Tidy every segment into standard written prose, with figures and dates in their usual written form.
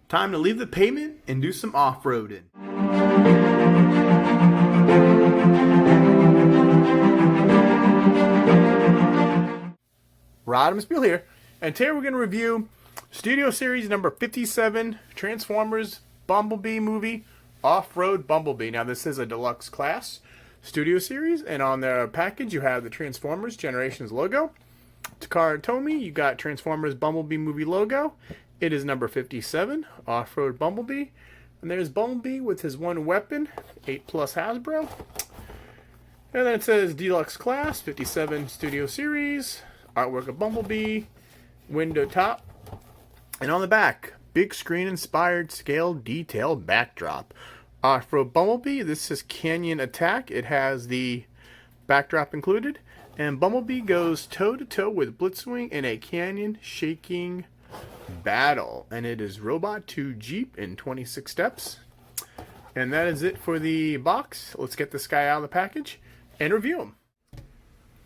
Time to leave the pavement and do some off-roading. Rodimusbill here, and today we're going to review Studio Series number 57, Transformers Bumblebee movie, Off-Road Bumblebee. Now this is a deluxe class Studio Series, and on the package you have the Transformers Generations logo. Takara Tomy, you got Transformers Bumblebee movie logo. It is number 57, Off-Road Bumblebee. And there's Bumblebee with his one weapon, 8 Plus Hasbro. And then it says Deluxe Class, 57 Studio Series, artwork of Bumblebee, window top. And on the back, big screen inspired scale detail backdrop. Off-Road Bumblebee, this is Canyon Attack. It has the backdrop included. And Bumblebee goes toe-to-toe with Blitzwing in a canyon shaking battle. And it is robot to Jeep in 26 steps. And that is it for the box. Let's get this guy out of the package and review him.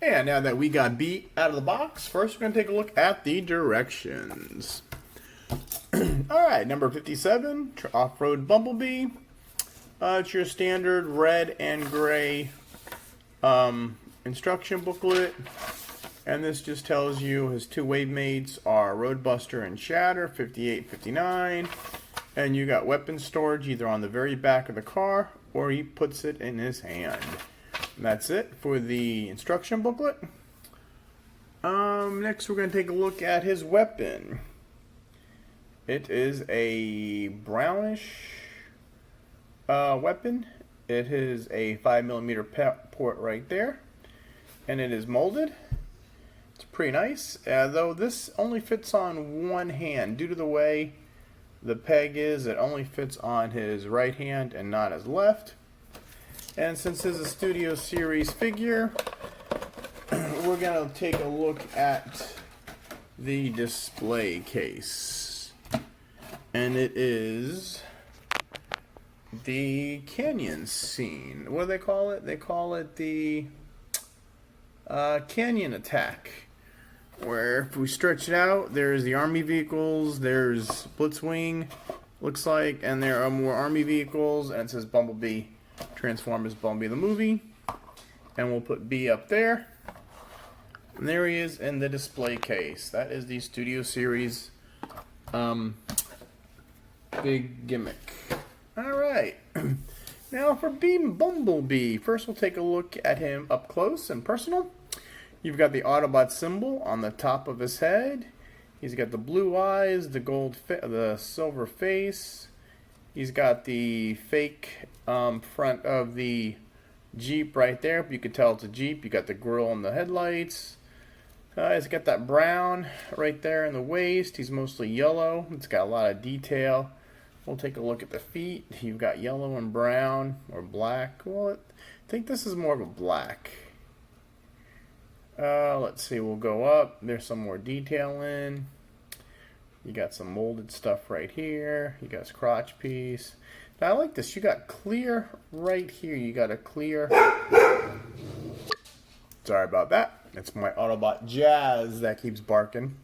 And now that we got B out of the box, first we're going to take a look at the directions. Alright, number 57, Off-Road Bumblebee. It's your standard red and gray instruction booklet. And this just tells you his two wave mates are Roadbuster and Shatter, 58, 59. And you got weapon storage either on the very back of the car or he puts it in his hand. And that's it for the instruction booklet. Next we're going to take a look at his weapon. It is a brownish weapon. It is a 5mm port right there. And it is molded. It's pretty nice, though this only fits on one hand. Due to the way the peg is, it only fits on his right hand and not his left. And since this is a Studio Series figure, we're going to take a look at the display case. And it is the canyon scene. What do they call it? They call it the Canyon Attack. Where if we stretch it out, there's the army vehicles, there's Blitzwing, looks like, and there are more army vehicles, and it says Bumblebee, Transformers Bumblebee the movie. And we'll put B up there. And there he is in the display case. That is the Studio Series big gimmick. Alright. Now for Bumblebee, first we'll take a look at him up close and personal. You've got the Autobot symbol on the top of his head. He's got the blue eyes, the silver face. He's got the fake front of the Jeep right there. You can tell it's a Jeep. You got the grill and the headlights. He's got that brown right there in the waist. He's mostly yellow. It's got a lot of detail. We'll take a look at the feet. You've got yellow and brown or black. Well, I think this is more of a black. Let's see, we'll go up. There's some more detail in. You got some molded stuff right here. You got his crotch piece. Now I like this. You got clear right here. You got a clear. Sorry about that. It's my Autobot Jazz that keeps barking.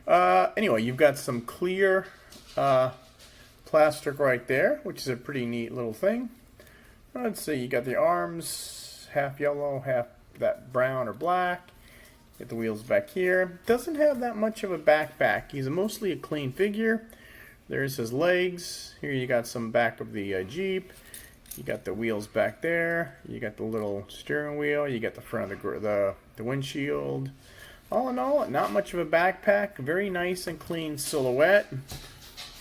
Anyway, you've got some clear plastic right there, which is a pretty neat little thing. Let's see, you got the arms, half yellow, half that brown or black. Get the wheels back here. Doesn't have that much of a backpack. He's mostly a clean figure. There's his legs. Here you got some back of the Jeep. You got the wheels back there. You got the little steering wheel. You got the front of the windshield. All in all, not much of a backpack. Very nice and clean silhouette.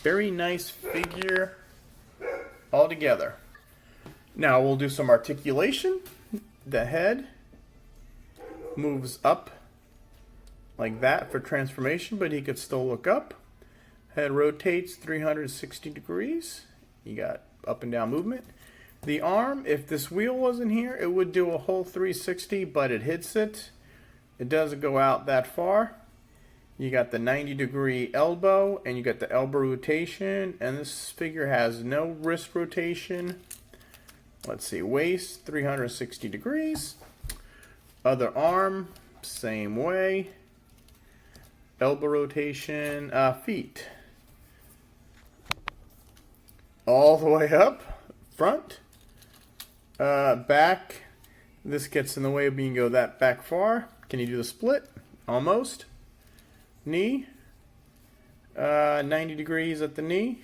Very nice figure all together. Now we'll do some articulation. The head moves up like that for transformation, but he could still look up. Head rotates 360 degrees. You got up and down movement. The arm, if this wheel wasn't here, it would do a whole 360, but it hits it. It doesn't go out that far. You got the 90-degree elbow, and you got the elbow rotation, and this figure has no wrist rotation. Let's see, waist, 360 degrees. Other arm, same way. Elbow rotation, feet. all the way up, front, back. This gets in the way of being go that back far. Can you do the split? Almost. Knee, 90 degrees at the knee.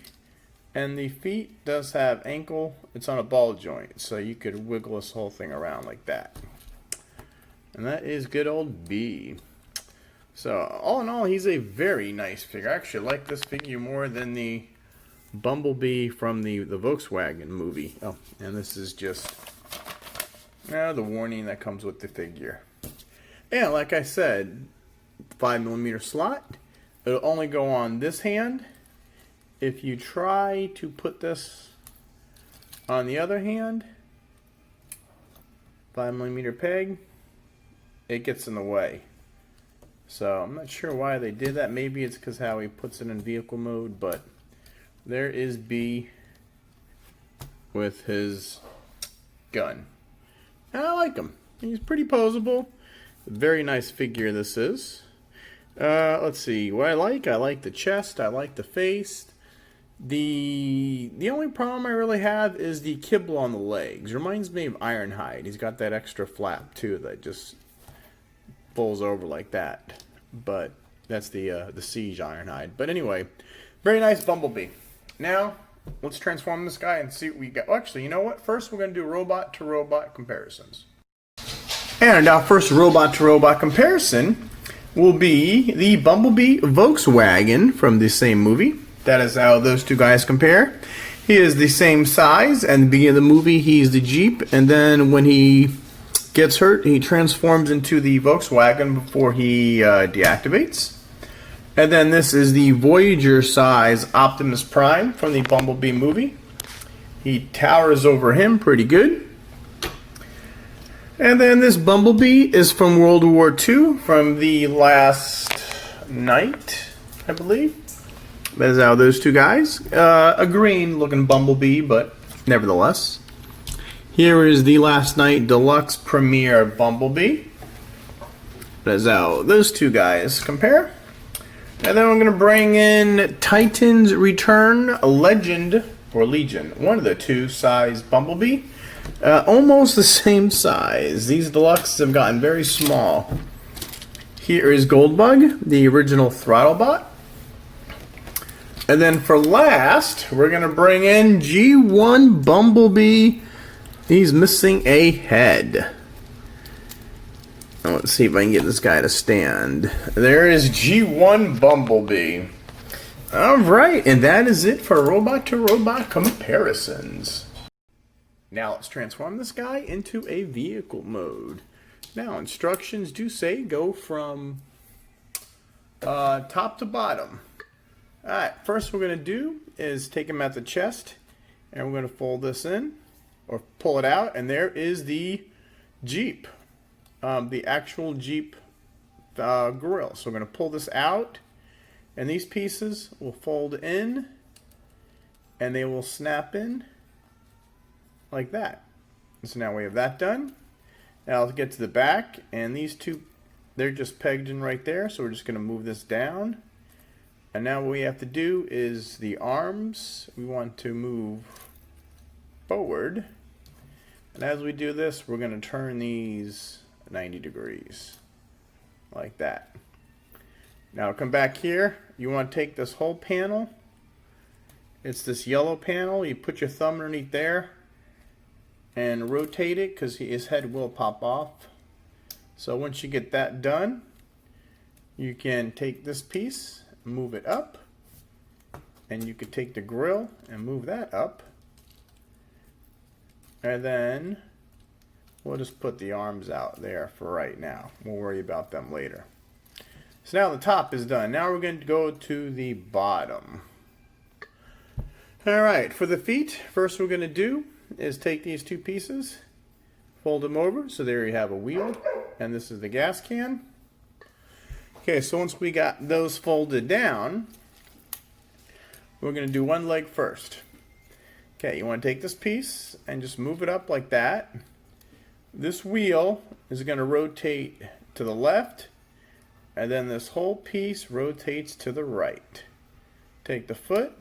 And the feet does have ankle. It's on a ball joint, so you could wiggle this whole thing around like that. And that is good old B. So all in all, he's a very nice figure. I actually like this figure more than the Bumblebee from the Volkswagen movie. Oh, and this is just the warning that comes with the figure. And like I said, 5mm slot. It'll only go on this hand. If you try to put this on the other hand, 5mm peg, it gets in the way. So I'm not sure why they did that. Maybe it's because how he puts it in vehicle mode, but there is B with his gun. And I like him. He's pretty posable. Very nice figure this is. Let's see. What I like the chest. I like the face. The only problem I really have is the kibble on the legs. Reminds me of Ironhide. He's got that extra flap too that just folds over like that. But that's the Siege Ironhide. But anyway, very nice Bumblebee. Now let's transform this guy and see what we got. Well, actually, you know what? First, we're going to do robot to robot comparisons. And our first robot to robot comparison will be the Bumblebee Volkswagen from the same movie. That is how those two guys compare. He is the same size, and at the beginning of the movie, he's the Jeep, and then when he gets hurt, he transforms into the Volkswagen before he deactivates. And then this is the Voyager size Optimus Prime from the Bumblebee movie. He towers over him pretty good. And then this Bumblebee is from World War II, from the Last Night, I believe. That is how those two guys. A green looking Bumblebee, but nevertheless. Here is the Last Night Deluxe Premier Bumblebee. That is how those two guys compare. And then I'm going to bring in Titan's Return Legend, or Legion, one of the two size Bumblebee. Almost the same size. These Deluxes have gotten very small. Here is Goldbug, the original Throttlebot. And then for last, we're going to bring in G1 Bumblebee. He's missing a head. Let's see if I can get this guy to stand. There is G1 Bumblebee. Alright, and that is it for robot to robot comparisons. Now let's transform this guy into a vehicle mode. Now instructions do say go from top to bottom. Alright, first we're going to do is take him at the chest, and we're going to fold this in, or pull it out, and there is the Jeep. The actual Jeep grill. So we're going to pull this out, and these pieces will fold in, and they will snap in like that. So now we have that done. Now let's get to the back, and these two, they're just pegged in right there, so we're just going to move this down. And now what we have to do is the arms, we want to move forward. And as we do this, we're going to turn these 90 degrees, like that. Now come back here, you want to take this whole panel, it's this yellow panel, you put your thumb underneath there, and rotate it, because his head will pop off. So once you get that done, you can take this piece, move it up, and you could take the grill and move that up, and then we'll just put the arms out there for right now. We'll worry about them later. So now the top is done. Now we're going to go to the bottom. Alright, for the feet, first we're going to do is take these two pieces, fold them over, so there you have a wheel, and this is the gas can. Okay, so once we got those folded down, we're going to do one leg first. Okay, you want to take this piece and just move it up like that. This wheel is going to rotate to the left, and then this whole piece rotates to the right. Take the foot,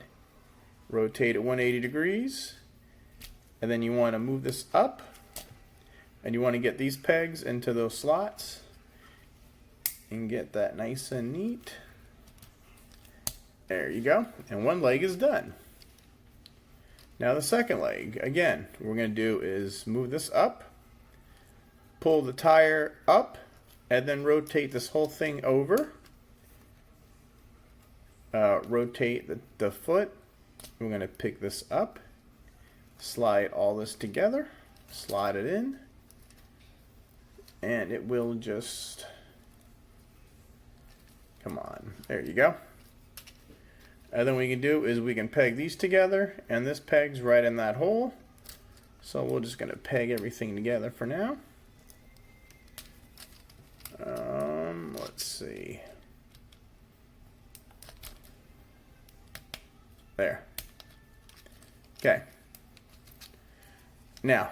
rotate it 180 degrees, and then you want to move this up, and you want to get these pegs into those slots and get that nice and neat. There you go, and one leg is done. Now the second leg, again, what we're going to do is move this up, pull the tire up, and then rotate this whole thing over. Rotate the foot. We're going to pick this up, slide all this together, slide it in, and it will just come on. There you go. And then what we can do is we can peg these together, and this pegs right in that hole. So we're just going to peg everything together for now. Let's see. There. Okay. Now,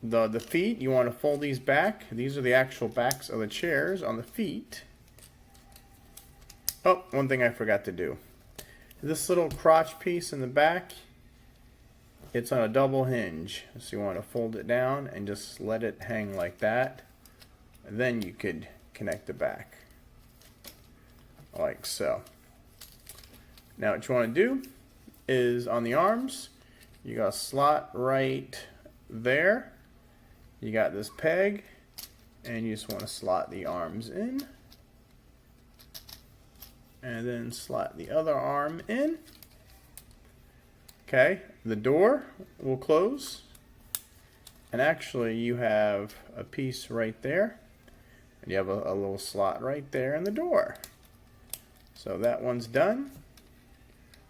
the feet, you want to fold these back. These are the actual backs of the chairs on the feet. Oh, one thing I forgot to do. This little crotch piece in the back, it's on a double hinge. So you want to fold it down and just let it hang like that. And then you could connect the back. Like so. Now what you want to do is on the arms, you got a slot right there. You got this peg, and you just want to slot the arms in. And then slot the other arm in. Okay, the door will close. And actually you have a piece right there. And you have a little slot right there in the door. So that one's done.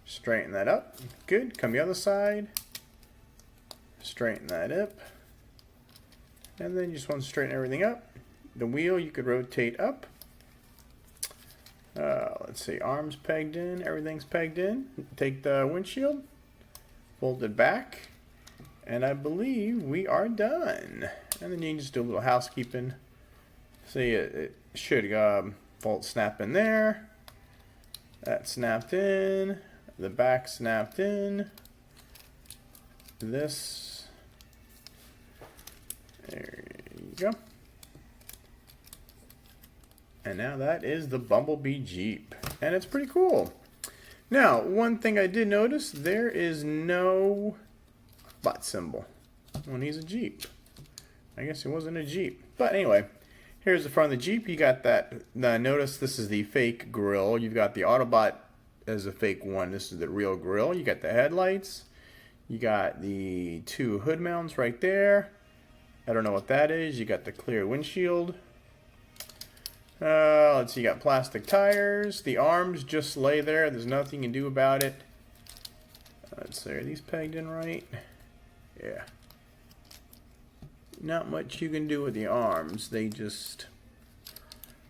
Straighten that up. Good. Come the other side. Straighten that up. And then you just want to straighten everything up. The wheel you could rotate up. Let's see, arms pegged in, everything's pegged in. Take the windshield, fold it back, and I believe we are done. And then you can just do a little housekeeping. See, it should bolt snap in there. That snapped in. The back snapped in. This. There you go. And now that is the Bumblebee Jeep. And it's pretty cool. Now, one thing I did notice, there is no butt symbol when he's a Jeep. I guess it wasn't a Jeep. But anyway, here's the front of the Jeep. You got that. Notice this is the fake grille. You've got the Autobot as a fake one. This is the real grille. You got the headlights. You got the two hood mounts right there. I don't know what that is. You got the clear windshield. Let's see, you got plastic tires. The arms just lay there. There's nothing you can do about it. Let's see, are these pegged in right? Yeah. Not much you can do with the arms. They just...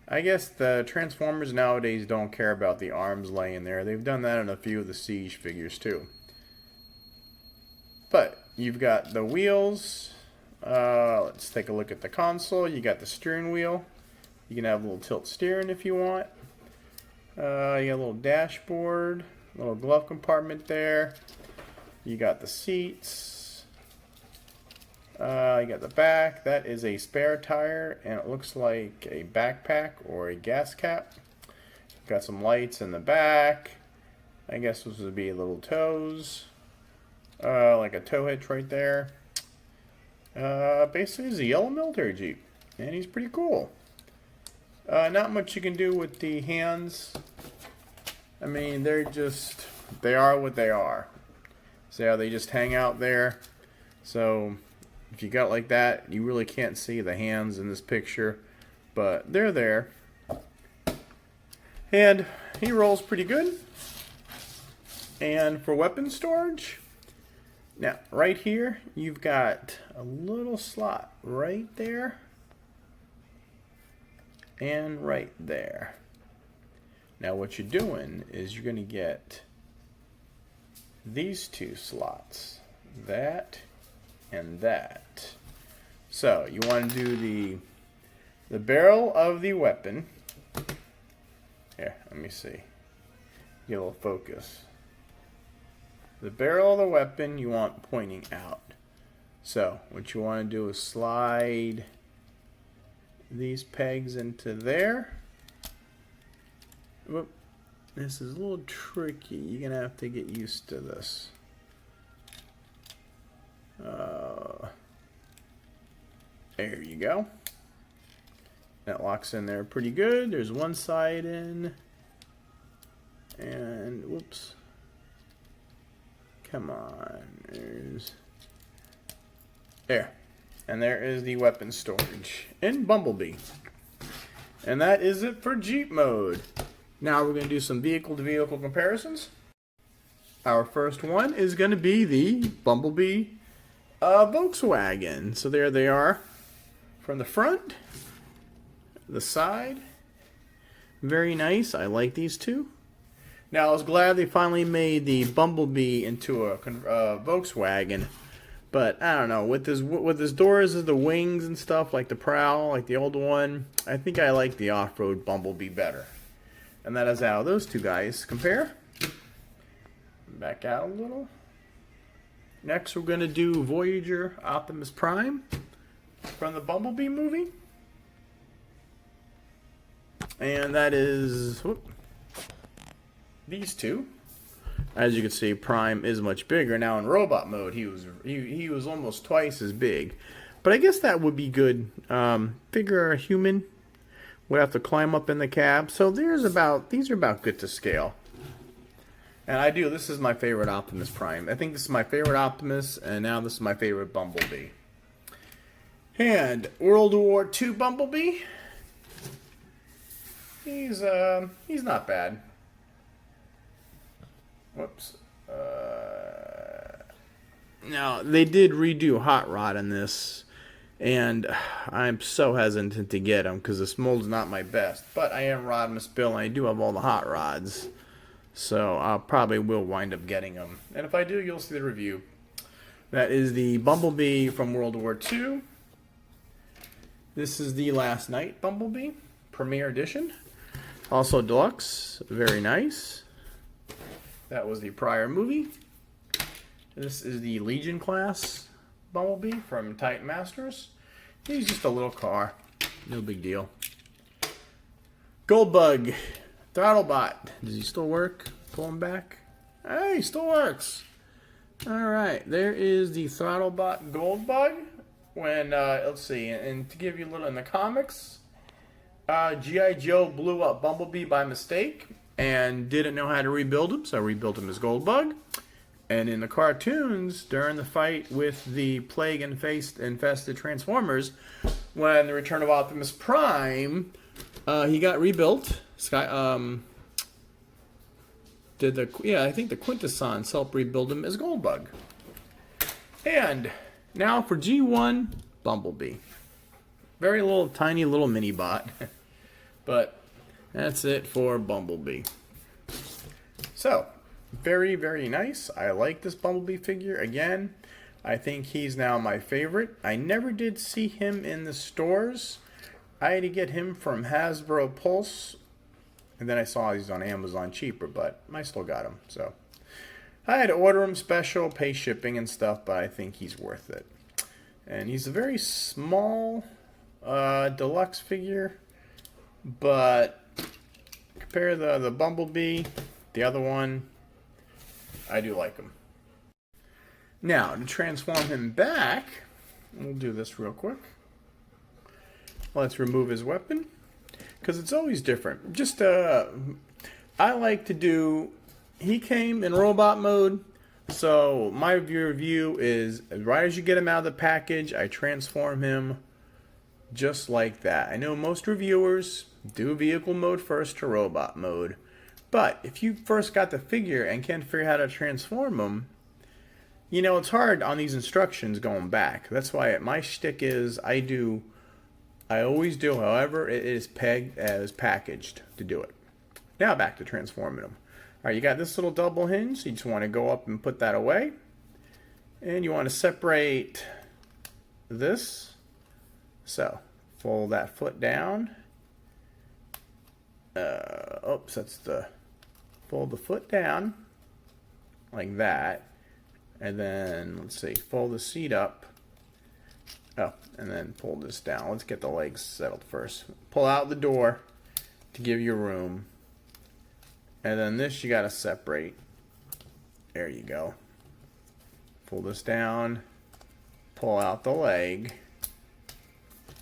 I guess the Transformers nowadays don't care about the arms laying there. They've done that in a few of the Siege figures too. But you've got the wheels. Let's take a look at the console. You got the steering wheel. You can have a little tilt steering if you want. You got a little dashboard, little glove compartment there. You got the seats. You got the back. That is a spare tire, and it looks like a backpack or a gas cap. Got some lights in the back. I guess this would be little toes. Like a tow hitch right there. Basically, it's a yellow military Jeep, and he's pretty cool. Not much you can do with the hands. I mean, they are what they are. See how they just hang out there? So, if you got like that, you really can't see the hands in this picture. But they're there. And he rolls pretty good. And for weapon storage, now, right here, you've got a little slot right there. And right there. Now what you're doing is you're going to get these two slots, that and that. So you want to do the barrel of the weapon. Here, let me see. Get a little focus. the barrel of the weapon you want pointing out. So what you want to do is slide these pegs into there. Whoop. This is a little tricky. You're going to have to get used to this. There you go. That locks in there pretty good. There's one side in. And, whoops. Come on. There. And there is the weapon storage in Bumblebee. And that is it for Jeep mode. Now we're going to do some vehicle-to-vehicle comparisons. Our first one is going to be the Bumblebee Volkswagen. So there they are from the front, the side. Very nice. I like these two. Now I was glad they finally made the Bumblebee into a Volkswagen. But I don't know, with this doors as the wings and stuff, like the prow, like the old one, I think I like the off-road Bumblebee better. And that is how those two guys compare. Back out a little. Next we're going to do Voyager Optimus Prime from the Bumblebee movie. And that is these two. As you can see, Prime is much bigger. Now in robot mode, he was almost twice as big. But I guess that would be good. Figure a human would have to climb up in the cab. So these are about good to scale. And this is my favorite Optimus Prime. I think this is my favorite Optimus, and now this is my favorite Bumblebee. And World War II Bumblebee. He's not bad. Whoops. Now, they did redo Hot Rod in this, and I'm so hesitant to get him because this mold's not my best. But I am Rodimusbill, and I do have all the Hot Rods, so I probably will wind up getting them. And if I do, you'll see the review. That is the Bumblebee from World War II. This is the Last Night Bumblebee, Premiere Edition. Also Deluxe, very nice. That was the prior movie. This is the Legion class Bumblebee from Titan Masters. He's just a little car. No big deal. Goldbug. Throttlebot. Does he still work? Pull him back. Hey, he still works. Alright, there is the Throttlebot Goldbug. When, let's see, and to give you a little in the comics, G.I. Joe blew up Bumblebee by mistake and didn't know how to rebuild him, so I rebuilt him as Goldbug. And in the cartoons, during the fight with the plague-infested Transformers, when the Return of Optimus Prime, he got rebuilt. I think the Quintessons helped rebuild him as Goldbug. And now for G1 Bumblebee. Very little, tiny little mini bot. But that's it for Bumblebee. So, very, very nice. I like this Bumblebee figure. Again, I think he's now my favorite. I never did see him in the stores. I had to get him from Hasbro Pulse. And then I saw he's on Amazon cheaper, but I still got him. So, I had to order him special, pay shipping and stuff, but I think he's worth it. And he's a very small deluxe figure, but compare the Bumblebee, the other one, I do like him. Now, to transform him back, we'll do this real quick. Let's remove his weapon, because it's always different. Just, I like to do, he came in robot mode, so my review is, right as you get him out of the package, I transform him just like that. I know most reviewers do vehicle mode first to robot mode, but if you first got the figure and can't figure out how to transform him, you know, it's hard on these instructions going back. That's why my shtick is I always do however it is pegged as packaged to do it. Now back to transforming him. Alright, you got this little double hinge, so you just want to go up and put that away. And you want to separate this. So, fold that foot down. Fold the foot down like that. And then, let's see, fold the seat up. Oh, and then pull this down. Let's get the legs settled first. Pull out the door to give you room. And then this you got to separate. There you go. Pull this down. Pull out the leg.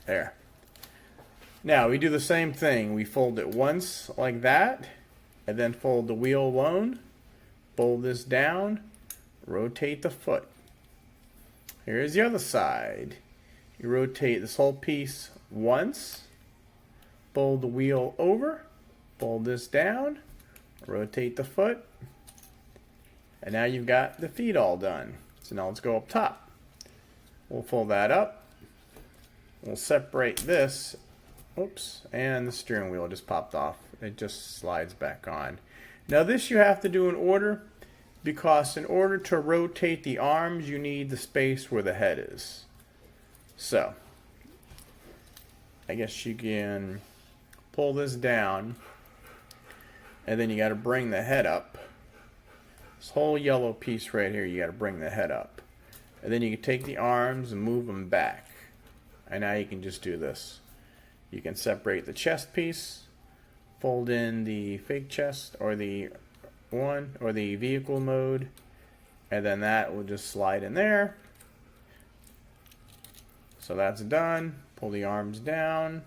There. Now we do the same thing. We fold it once like that. And then fold the wheel alone. Fold this down. Rotate the foot. Here's the other side. You rotate this whole piece once. Fold the wheel over. Fold this down. Rotate the foot. And now you've got the feet all done. So now let's go up top. We'll fold that up. We'll separate this. Oops. And the steering wheel just popped off. It just slides back on. Now this you have to do in order, because in order to rotate the arms, you need the space where the head is. So, I guess you can pull this down, and then you got to bring the head up. This whole yellow piece right here, you got to bring the head up. And then you can take the arms and move them back. And now you can just do this. You can separate the chest piece, fold in the fake chest, or the one, or the vehicle mode, and then that will just slide in there. So that's done. Pull the arms down.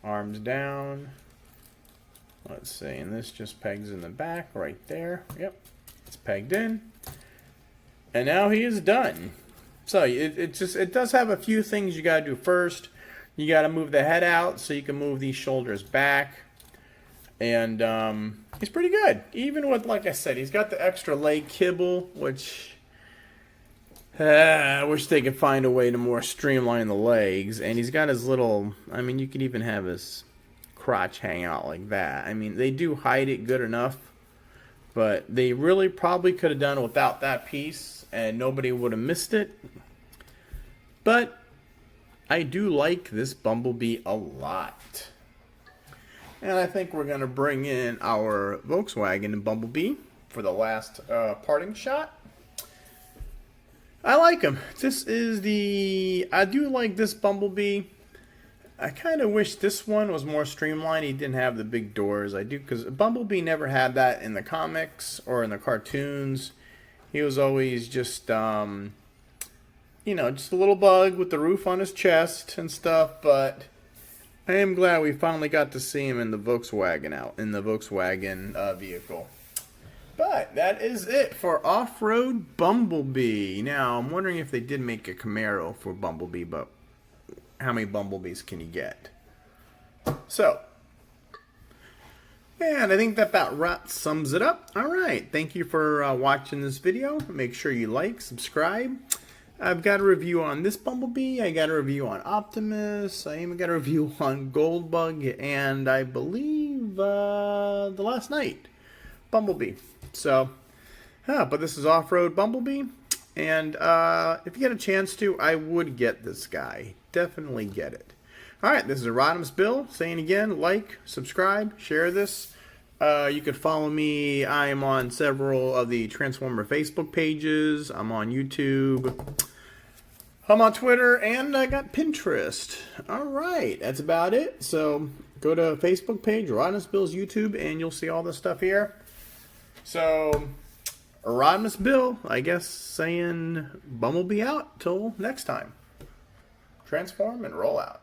Arms down. Let's see, and this just pegs in the back right there. Yep, it's pegged in. And now he is done. So it does have a few things you gotta do first. You gotta move the head out so you can move these shoulders back. And he's pretty good. Even with, like I said, he's got the extra leg kibble, which I wish they could find a way to more streamline the legs. And he's got his little, I mean, you could even have his crotch hang out like that. I mean, they do hide it good enough, but they really probably could have done it without that piece, and nobody would have missed it. But I do like this Bumblebee a lot. And I think we're going to bring in our Volkswagen Bumblebee for the last parting shot. I like him. This is I do like this Bumblebee. I kind of wish this one was more streamlined. He didn't have the big doors. I do, because Bumblebee never had that in the comics or in the cartoons. He was always just, you know, just a little bug with the roof on his chest and stuff, but I am glad we finally got to see him in the Volkswagen vehicle. But that is it for Off-Road Bumblebee. Now, I'm wondering if they did make a Camaro for Bumblebee, but how many Bumblebees can you get? So, and I think that about sums it up. All right, thank you for watching this video. Make sure you like, subscribe. I've got a review on this Bumblebee. I got a review on Optimus. I even got a review on Goldbug, and I believe the last night Bumblebee. So, but this is Off-Road Bumblebee, and if you get a chance to, I would get this guy. Definitely get it. All right, this is Rodimusbill saying again, like, subscribe, share this. You could follow me. I am on several of the Transformer Facebook pages. I'm on YouTube. I'm on Twitter, and I got Pinterest. All right, that's about it. So go to Facebook page, Rodimusbill's YouTube, and you'll see all this stuff here. So, Rodimusbill, I guess, saying Bumblebee out till next time. Transform and roll out.